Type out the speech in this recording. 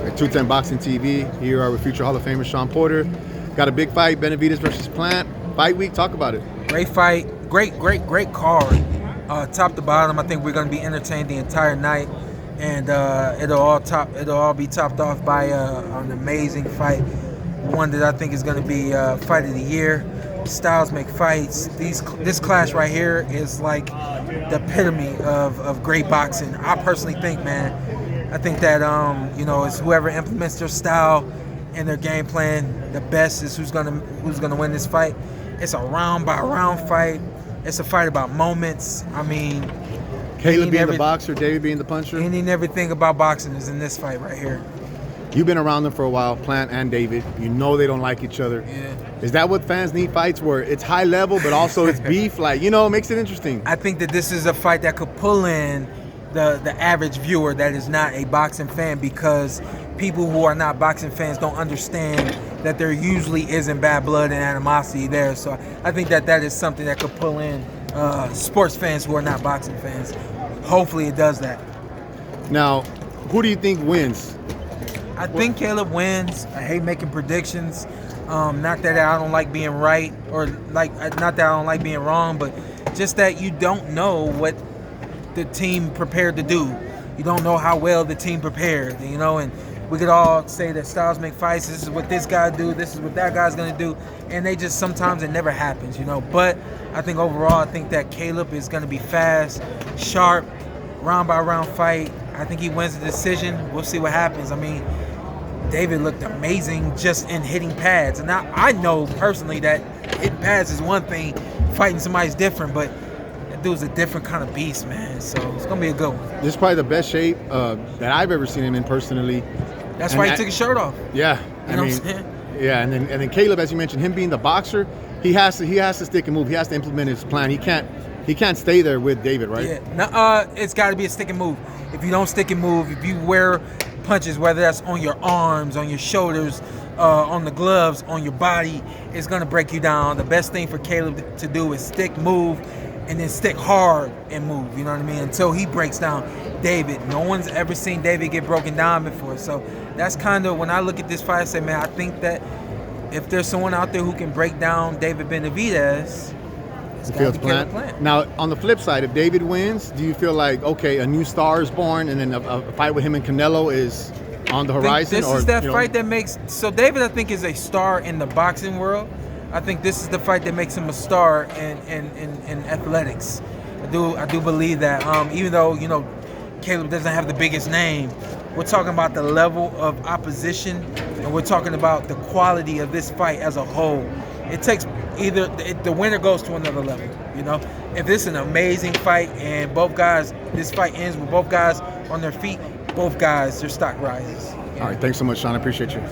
At 210 Boxing TV, here are with future Hall of Famer Shawn Porter. Got a big fight, Benavidez versus Plant. Fight week, talk about it. Great fight, great card. Top to bottom, I think we're going to be entertained the entire night, and it'll all be topped off by an amazing fight, one that I think is going to be fight of the year. Styles make fights. This clash right here is like the epitome of great boxing. I personally think, man, I think that it's whoever implements their style and their game plan the best is who's gonna win this fight. It's a round by round fight. It's a fight about moments. I mean, Caleb being the boxer, David being the puncher. Any and everything about boxing is in this fight right here. You've been around them for a while, Plant and David. You know they don't like each other. Yeah. Is that what fans need, fights where it's high level but also it's beef? Like, makes it interesting. I think that this is a fight that could pull in the average viewer that is not a boxing fan, because people who are not boxing fans don't understand that there usually isn't bad blood and animosity there. So I think that is something that could pull in sports fans who are not boxing fans. Hopefully it does that. Now, who do you think wins? I think Caleb wins. I hate making predictions. Not that I don't like being right, or not that I don't like being wrong, but just that you don't know what the team prepared to do. You don't know how well the team prepared, and we could all say that Styles make fights, this is what this guy do, this is what that guy's gonna do, and they just, sometimes it never happens, but I think overall, I think that Caleb is gonna be fast, sharp, round by round fight. I think he wins the decision. We'll see what happens. I mean, David looked amazing just in hitting pads, and I know personally that hitting pads is one thing, fighting somebody's different, but that dude's a different kind of beast, man. So it's gonna be a good one. This is probably the best shape that I've ever seen him in personally. That's why he took his shirt off. Yeah, you know what I'm saying? Yeah, and then Caleb, as you mentioned, him being the boxer, he has to stick and move. He has to implement his plan. He can't stay there with David, right? Yeah, no, it's got to be a stick and move. If you don't stick and move, if you wear punches, whether that's on your arms, on your shoulders, on the gloves, on your body, it's gonna break you down. The best thing for Caleb to do is stick, move, and then stick hard and move, you know what I mean, until he breaks down David. No one's ever seen David get broken down before, so that's kind of, when I look at this fight, I say, man, I think that if there's someone out there who can break down David Benavidez, it's got to be Caleb Plant. Now, on the flip side, if David wins, do you feel like, okay, a new star is born, and then a fight with him and Canelo is on the horizon? This is that fight that makes, so David, I think, is a star in the boxing world. I think this is the fight that makes him a star in athletics. I do believe that. Even though Caleb doesn't have the biggest name, we're talking about the level of opposition, and we're talking about the quality of this fight as a whole. It takes either the winner goes to another level. If it's an amazing fight and this fight ends with both guys on their feet, both guys, their stock rises. All right, thanks so much, Shawn. I appreciate you.